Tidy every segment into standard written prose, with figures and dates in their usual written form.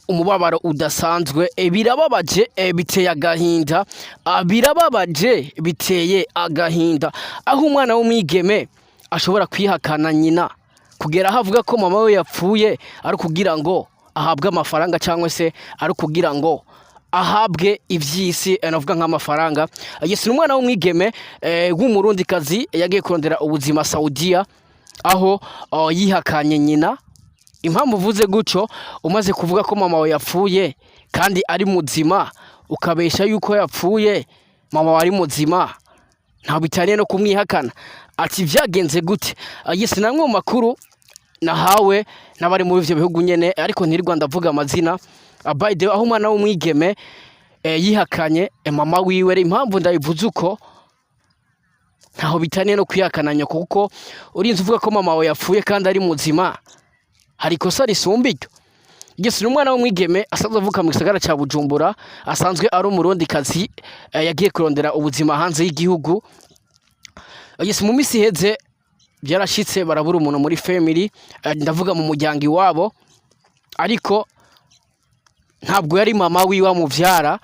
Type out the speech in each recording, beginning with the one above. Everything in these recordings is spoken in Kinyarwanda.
umubabaro udasanzwe birababaje biteye agahinda birababaje biteye agahinda aho umwana w'umwigeme ashobora kwihakana nyina kugera aho avuga ko mama we yapfuye ari kugira ngo ahabwe amafaranga cyangwa se ari kugira ngo ahabwe ivy'isi navuga nk'amafaranga. Yes, ni umwana w'umwigeme w'umurundikazi yagiye kurondera ubuzima Saudiya aho yihakanye nyina. Impamvu uvuze gutyo umaze kuvuga ko mama we yapfuye kandi ari muzima ukabesha yuko yapfuye mama wari muzima nta bitaniye no kumwihakana ati vyagenze gute? Yes, namwe mu makuru nahawe n'abari muri ivyo bihugu nyene ariko ntirirwa ndavuga amazina by the way aho umwana w'umwigeme yihakanye mama wiwe. Impamvu ndayivuze uko ntaho bitaniye no kwihakana nyoko kuko urinze uvuga ko mama we yapfuye kandi ari muzima hari kosa risumba iryo. Yes, ni umwana w'umwigeme asanzwe avuka mu gisagara ca Bujumbura asanzwe ari umurundikazi yagiye kurondera ubuzima hanze y'igihugu. Yes, mu misi heze byarashitse barabura umuntu muri family ndavuga mu muryango iwabo ariko ntabwo yari mama wiwe amuvyara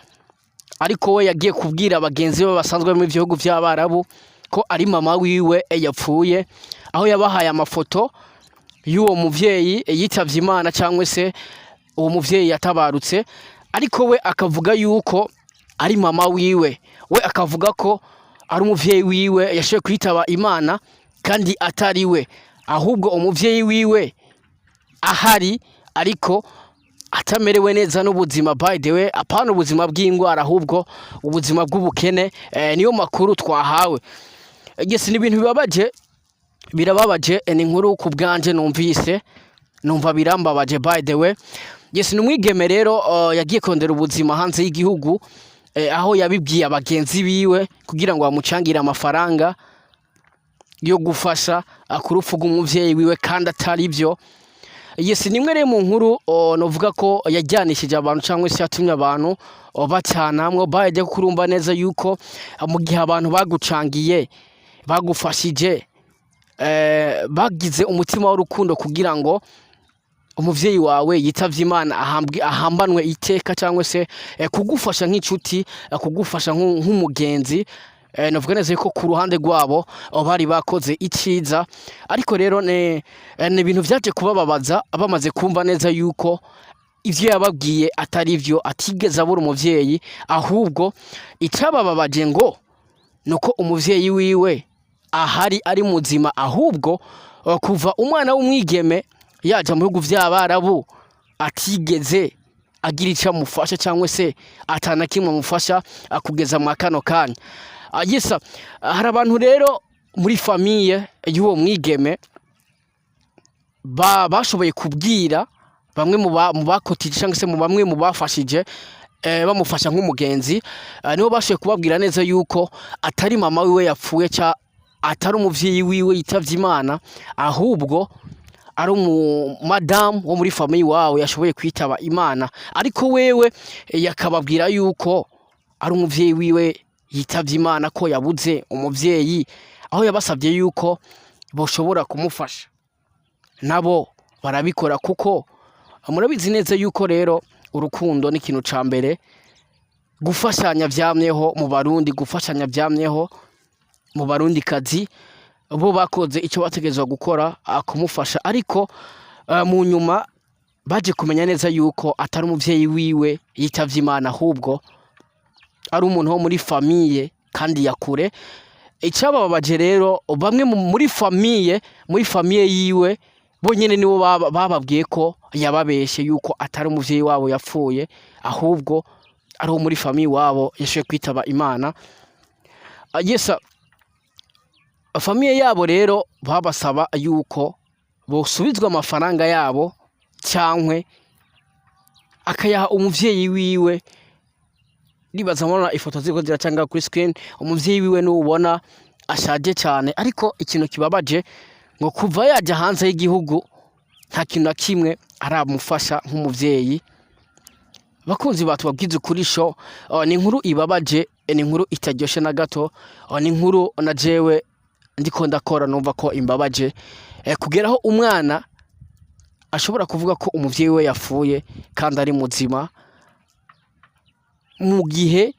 ariko we yagiye kubwira abagenzi be basanzwe mu bihugu by'Abarabu ko ari mama wiwe yapfuye aho yabahaye amafoto y'uwo muvyeyi yitavye Imana cyangwa se uwo muvyeyi yatabarutse ariko we akavuga yuko ari mama wiwe. We akavuga ko ari umuvyeyi wiwe yashoboye kwitaba Imana kandi atari we ahubwo umuvyeyi wiwe ahari ariko atamerewe neza n'ubuzima by the way apana ubuzima bw'ingwara ahubwo ubuzima bw'ubukene. Niyo makuru twahawe. Yes, ni ibintu birababaje ni inkuru ku bwanje numvise numva birambabaje by the way. Yes, ni umwigeme rero yagiye kondera ubuzima hanze y'igihugu aho yabibwiye abagenzi biwe kugira ngo bamucangire amafaranga yo gufasha kurupfu rw'umuvyeyi wiwe kandi atari byo. Yes, nimwe rero mu nkuru novuga ko yajyanishije abantu cyangwa se yatumye abantu bacyanamwe baje kurumva neza yuko mu gihe abantu bagucangiye bagufashije bagize umutima w'urukundo kugira ngo umuvyeyi wawe yitavye Imana ahambanwe iteka cyangwa se kugufasha nk'inshuti kugufasha nk'umugenzi. Navuga neza ko ku ruhande rwabo bari bakoze iciza ariko rero ne ibintu vyaje kubababaza bamaze kumva neza yuko ivyo yababwiye atari byo atigeze abura umuvyeyi ahubwo icabababaje ngo nuko umuvyeyi wiwe ahari ari muzima ahubwo kuva umwana w'umwigeme yaja mu bihugu vy'Abarabu atigeze agira ico amufasha cyangwa se atana kimwe amufasha kugeza mu kano kanya. Yes, hari abantu rero muri famille y'uwo mwigeme bashoboye kubwira bamwe mu bakotije cyangwa se mu bamwe mu bafashije bamufasha nk'umugenzi nibo bashoboye kubabwira neza yuko atari mama wiwe yapfuye atari umuvyeyi wiwe yitavye Imana ahubwo ari madam wo muri famille wawe yashoboye kwitaba Imana ariko wewe yakababwira yuko ari umuvyeyi wiwe yitavye Imana ko yabuze umuvyeyi aho yabasabye yuko boshobora kumufasha nabo barabikora kuko murabizi neza yuko rero urukundo ni ikintu ca mbere gufashanya vyamyeho mu Barundi gufashanya vyamyeho mu Barundikazi bo bakoze icyo bategezwa gukora kumufasha ariko mu nyuma baje kumenya neza yuko atari umuvyeyi wiwe yitavye Imana ahubwo ari umuntu wo muri famille kandi yakure. Icababaje rero bamwe muri famille yiwe bonyene nibo bababwiye ko yababeshe yuko atari umuvyeyi wabo yapfuye ahubwo ari wo muri famille wabo yashoboye kwitaba Imana. Yes, famille yabo rero babasaba yuko bosubizwa amafaranga yabo cyankwe akayaha umuvyeyi wiwe. Nibaza mubona ifoto ziko ziracanga kuri screen umuvyeyi wiwe n'ubona ashaje cyane ariko ikintu kibabaje ngo kuva yaje hanze y'igihugu nta kintu na kimwe aramufasha nk'umuvyeyi. Bakunzi batubabwize kuri show ni inkuru ibabaje ni inkuru itaryoshe na gato ni inkuru na jewe ndiko ndakora numva ko imbabaje kugeraho umwana ashobora kuvuga ko umuvyeyi we yapfuye kandi ari muzima mu gihe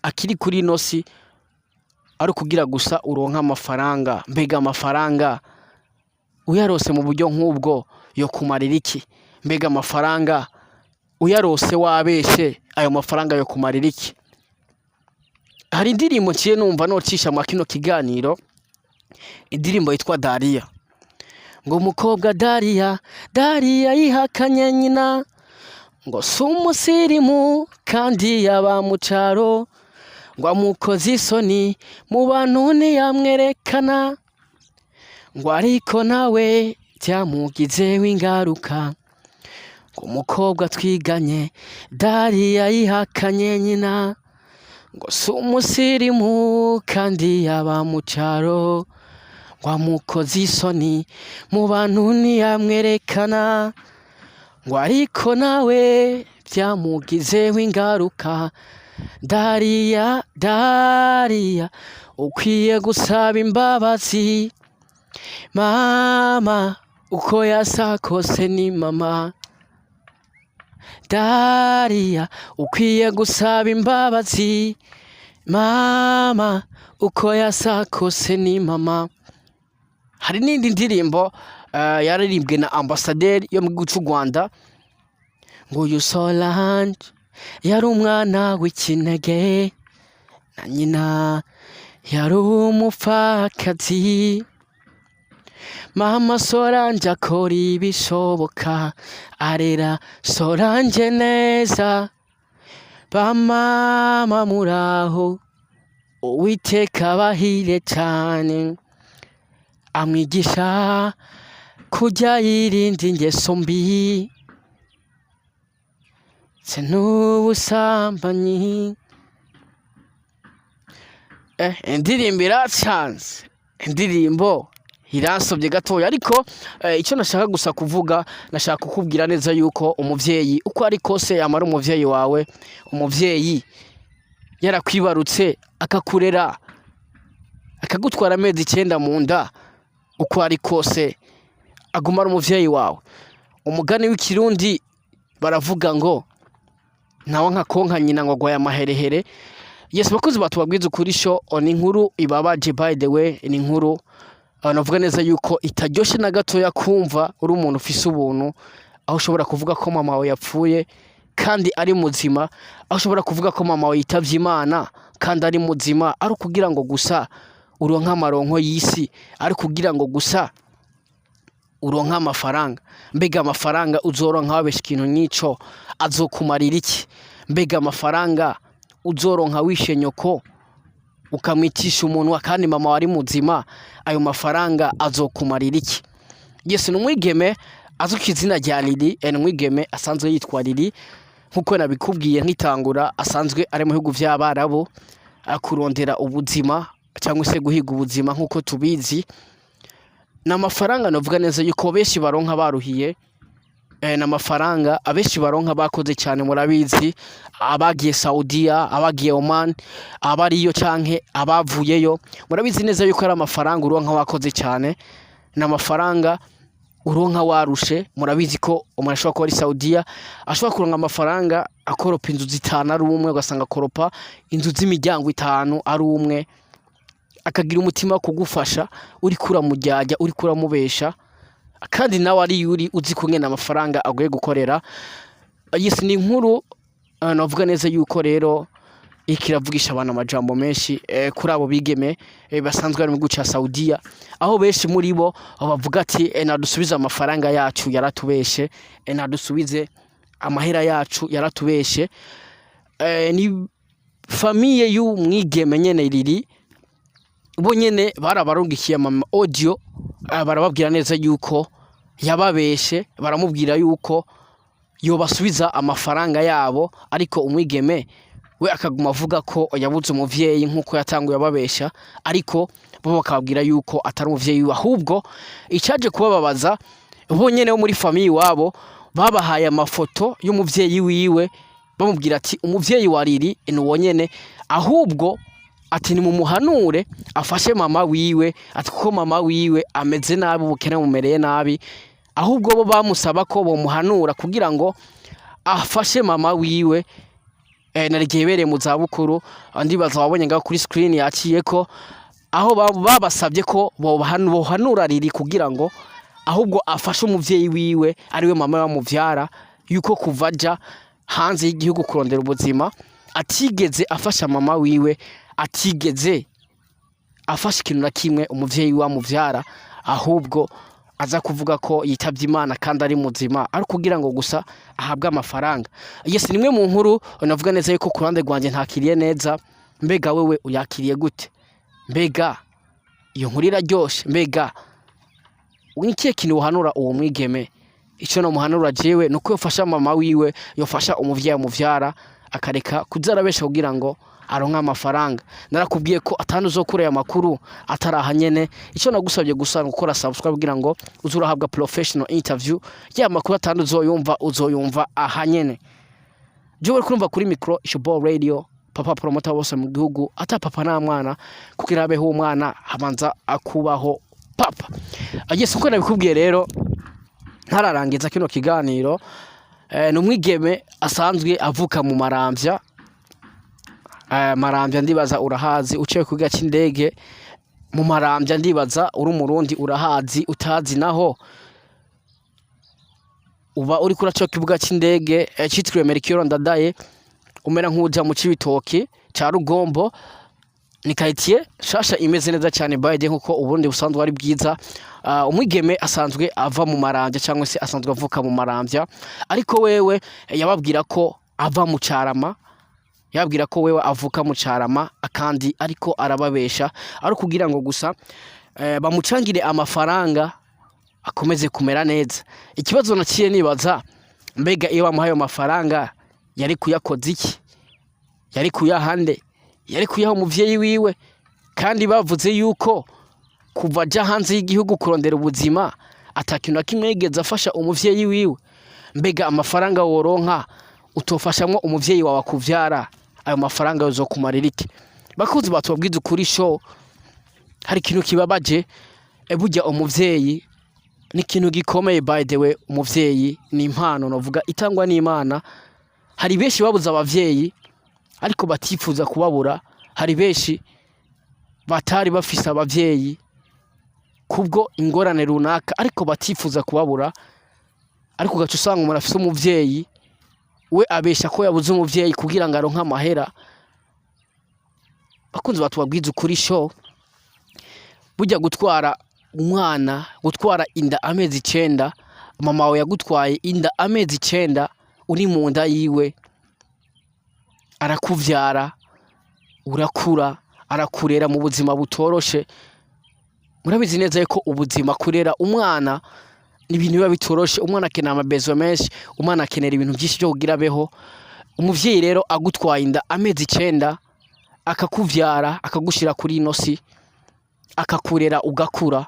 akiri kuri ino si, ari kugira gusa uronka amafaranga. Mbega amafaranga uyarose mu buryo nk'ubwo yo kumarira iki? Mbega amafaranga uyarose wabeshe, ayo mafaranga yo kumarira iki? Hari indirimbo nciye numva nocisha mu kino kiganiro, indirimbo yitwa Dariya, ngo umukobwa Dariya yihakanye nyina, ngo si umusirimu kandi yaba mu caro, ngo amukoze isoni mu bantu ntiyamwerekana, ngo ariko nawe byamugizeho ingaruka. Ngo umukobwa twiganye Dariya yihakanye nyina, ngo si umusirimu kandi yaba mu caro, ngo amukoze isoni mu bantu ntiyamwerekana, ngo ariko nawe byamugizeho ingaruka. Dariya ukwiye gusaba imbabazi, mama uko yasa kose ni mama. Dariya ukwiye gusaba imbabazi, mama uko yasa kose ni mama. Hari n'indi ndirimbo yaririmbwe na Ambasaderi yo mu gihugu cy'u Rwanda, ngo uyu Solange yari umwana w'ikinege na nyina yari umupfakazi. Mama Solange akora ibishoboka arera Solange neza, bamama muraho Uwiteka abahire cyane, amwigisha kujya yirinda ingeso mbi se n'ubusambanyi. Indirimbo iracanze, indirimbo iransobye gatoya, ariko icyo nashaka gusa kuvuga, nashaka kukubwira neza yuko umuvyeyi uko ari kose yamara umuvyeyi wawe, umuvyeyi yarakwibarutse akakurera akagutwara amezi 9 mu nda, uko ari kose agumara umuvyeyi wawe. Umugani w'ikirundi baravuga ngo nawe nka konka nyina ngo agwaye amaherehere. Yes, bakozi batubabwiza ukuri sho ni inkuru ibabaje, by the way ni inkuru navuga neza yuko itaryoshe na gatoya kumva uri umuntu ufise ubuntu, aho ushobora kuvuga ko mama wawe yapfuye kandi ari muzima, aho ushobora kuvuga ko mama wawe yitavye Imana kandi ari muzima, ari kugira ngo gusa uronka amaronko y'isi, ari kugira ngo gusa uronka amafaranga. Mbega amafaranga uzoronka wabesha ikintu n'ico azokumarira iki? Mbega amafaranga uzoronka wishe nyoko ukamwitisha umuntu kandi mama wari muzima, ayo mafaranga azokumarira iki? Yes, n'umwigeme azuka izina rya Lili, n'umwigeme asanzwe yitwa Lili, nkuko nabikubwiye nkitangura, asanzwe ari mu bihugu vy'Abarabu akurondera ubuzima cyangwa se guhiga ubuzima. Nkuko tubizi n'amafaranga navuga neza yuko benshi baronka baruhiye, n'amafaranga abenshi baronka bakoze cyane. Murabizi abagiye Saudiya, abagiye Oman, abariyo canke abavuyeyo, murabizi neza yuko ari amafaranga uronka wakoze cyane, n'amafaranga uronka warushe. Murabizi ko umuntu ashobora kuba ari Saudiya ashobora kuronka amafaranga akoropa inzu 5 ari umwe, ugasanga akoropa inzu z'imiryango 5 ari umwe, akagira umutima wo kugufasha, uri kuramujyajya, uri kuramubesha, kandi nawe ari yuri uzi kungena amafaranga agoye gukorera. Yes, ni inkuru navuga neza yuko rero ikiravugisha abantu amajambo menshi kuri abo bigeme basanzwe ari mu gihugu cya Saudiya, aho benshi muri bo bavuga ati nadusubize amafaranga yacu yaratubeshe, nadusubize amahera yacu yaratubeshe. Ni famiye y'umwigeme nyene Lili, bo nyene barabarungikiye mama audio, barababwira neza yuko yababeshe, baramubwira yuko yobasubiza amafaranga yabo, ariko umwigeme we akaguma avuga ko yabuze umuvyeyi nkuko yatanguye ababesha, ariko bo bakabwira yuko atari umuvyeyi we. Ahubwo icaje kubababaza, bo nyene bo muri famiye wabo babahaye amafoto y'umuvyeyi wiwe, bamubwira ati umuvyeyi wa Lili ni wonyene, ahubwo ati ni mumuhanure afashe mama wiwe, ati kuko mama wiwe ameze nabi, ubukene mumereye nabi, ahubwo bo bamusaba ko bomuhanura kugira ngo afashe mama wiwe. Narigiye mu zabukuru, ndibaza wabonye ngaho kuri screen yaciye ko aho babasabye ko bohanura riri kugira ngo ahubwo afashe umuvyeyi wiwe ariwe mama bamuvyara, yuko kuvaja hanze y'igihugu kurondera ubuzima atigeze afasha mama wiwe, atigeze afashe ikintu na kimwe umuvyeyi wamuvyara, ahubwo aza kuvuga ko yitavye Imana kandi ari muzima, ari kugira ngo gusa ahabwe amafaranga. Yes, nimwe mu nkuru navuga neza yuko kurande rwanje ntakiriye neza. Mbega wewe uyakiriye gute? Mbega iyo nkuru iraryoshe? Mbega unikiye kintu uhanura uwo mwigeme? Ico no muhanura jewe nuko yofasha mama wiwe, yofasha umuvyeyi amuvyara, akareka kuzarabesha kugira ngo aronka amafaranga. Narakubwiye ko atanu uzokureye amakuru ataraha nyene. Ico nagusabye gusa gukora subscribe kugira ngo uzurahabwa professional interview ya makuru atanu uzoyumva aha nyene. Jewe kurumva kuri micro Ishobo Radio, papa promoter bose mu gihugu, ata papa na mwana kugira abeho umwana habanza akubaho papa. Agese uko nabikubwiye rero ntararangiza kino kiganiro, numwigeme asanzwe avuka mu Maramvya. Maramvya ndibaza urahazi, uciye ku kibuga c'indege mu Maramvya ndibaza uri umurundi urahazi, utazi naho uba uri kuri cyo kibuga c'indege citiriwe Melchior Ndadaye, umera nk'uja mu Cibitoki ca Rugombo. Ni quartier shasha imeze neza cyane bayide nkuko ubundi busanzwe ari bwiza. Umwigeme asanzwe ava mu Maramvya cyangwa se asanzwe avuka mu Maramvya, ariko wewe yababwira ko ava mu Carama, yabwira ko wewe avuka mu Carama akandi ariko arababesha, ari kugira ngo gusa bamucangire amafaranga akomeze kumera neza. Ikibazo naciye nibaza, mbega iyo bamuhaye amafaranga yari kuyakoza iki? Yari kuyahande? Yari kuyaha umuvyeyi wiwe? Kandi bavuze yuko kuva aja hanze y'igihugu kurondera ubuzima atakintu kimwe yigeze afasha umuvyeyi wiwe. Mbega amafaranga woronka utofashamwo umuvyeyi wawe akuvyara, ayo mafaranga yozokumarira iki? Bakuzi batubwiza ukuri show, hari ikintu kibabaje. Burya umuvyeyi ni ikintu gikomeye. By the way, umuvyeyi ni impano novuga itangwa n'Imana. Hari benshi babuza abavyeyi ariko batifuza kubabura, hari benshi batari bafise abavyeyi kubwo ingorane runaka ariko batifuza kubabura, ariko gacu usanga umuntu afise umuvyeyi we abesha ko yabuze umuvyeyi kugira ngo aronke amahera. Bakunze batubwiza ukuri show, burya gutwara umwana, gutwara inda amezi 9, mama wawe yagutwaye inda amezi 9 uri mu nda yiwe, arakuvyara, urakura, arakurera mu buzima butoroshe. Murabizi neza yuko ubuzima kurera umwana ni ibintu biba bitoroshe. Umwana akenera amabezo menshi, umwana akenera ibintu byinshi byo kugira beho. Umuvyeyi rero agutwaye inda amezi 9, akakuvyara, akagushira kuri inosi, akakurera ugakura.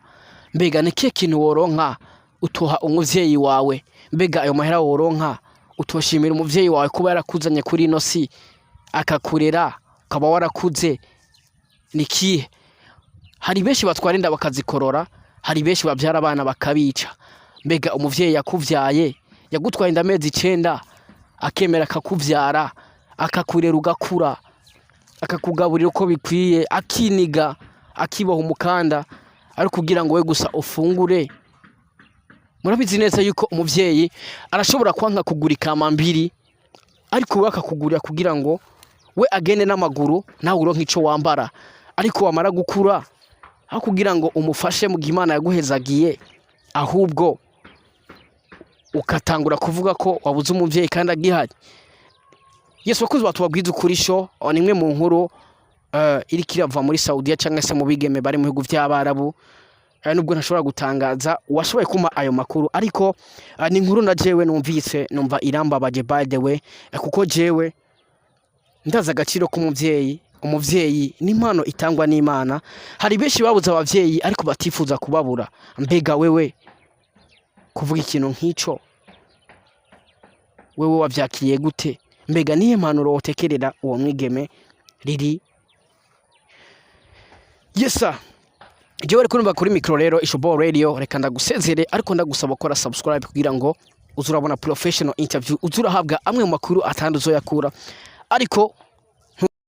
Mbega niki kintu woronka utoha umuvyeyi wawe? Mbega ayo mahera woronka utoshimira umuvyeyi wawe kuba yarakuzanye kuri inosi akakurera, ukaba warakuze? Nikihe? Hari benshi batwara inda bakazikorora, hari benshi bavyara abana bakabica. Mbega umuvyeyi yakuvyaye, yagutwaye inda amezi 9, akemera akakuvyara, akakurera ugakura, akakugaburira uko bikwiye, akiniga, akiboha umukanda, ari kugira ngo we gusa ufungure. Murabizi neza yuko umuvyeyi arashobora kwanka kugura ikama mbiri, ariko we akakugurira kugira ngo we agende n'amaguru nawe uronke ico wambara. Ariko wamara gukura, aho kugira ngo umufashe mu Imana yaguhezagiye, ahubwo ukatangura kuvuga ko wabuze umuvyeyi kandi agihari. Yesu bakuzi batubwiza ukuri show, nimwe mu nkuru iri kirava muri Saudiya cyangwa se mu bigeme bari mu bihugu by'Abarabu. Nubwo ntashobora gutangaza washoboye kuma ayo makuru, ariko ni inkuru na jewe numvise numva irambabaje by the way, kuko jewe ndaza agaciro k'umuvyeyi. Umuvyeyi ni impano itangwa n'Imana. Hari benshi babuze abavyeyi ariko batifuza kubabura. Mbega wewe kuvuga ikintu nk'ico, wewe wavyakiriye gute? Mbega nihe impanuro wotekerera uwo mwigeme riri? Yesa jewe reko numva kuri micro rero Ishobo Radio reka ndagusezere ariko ndagusaba gukora subscribe kugira ngo uzurabona professional interview uzurahabwa amwe mu makuru atanduzo yakura ariko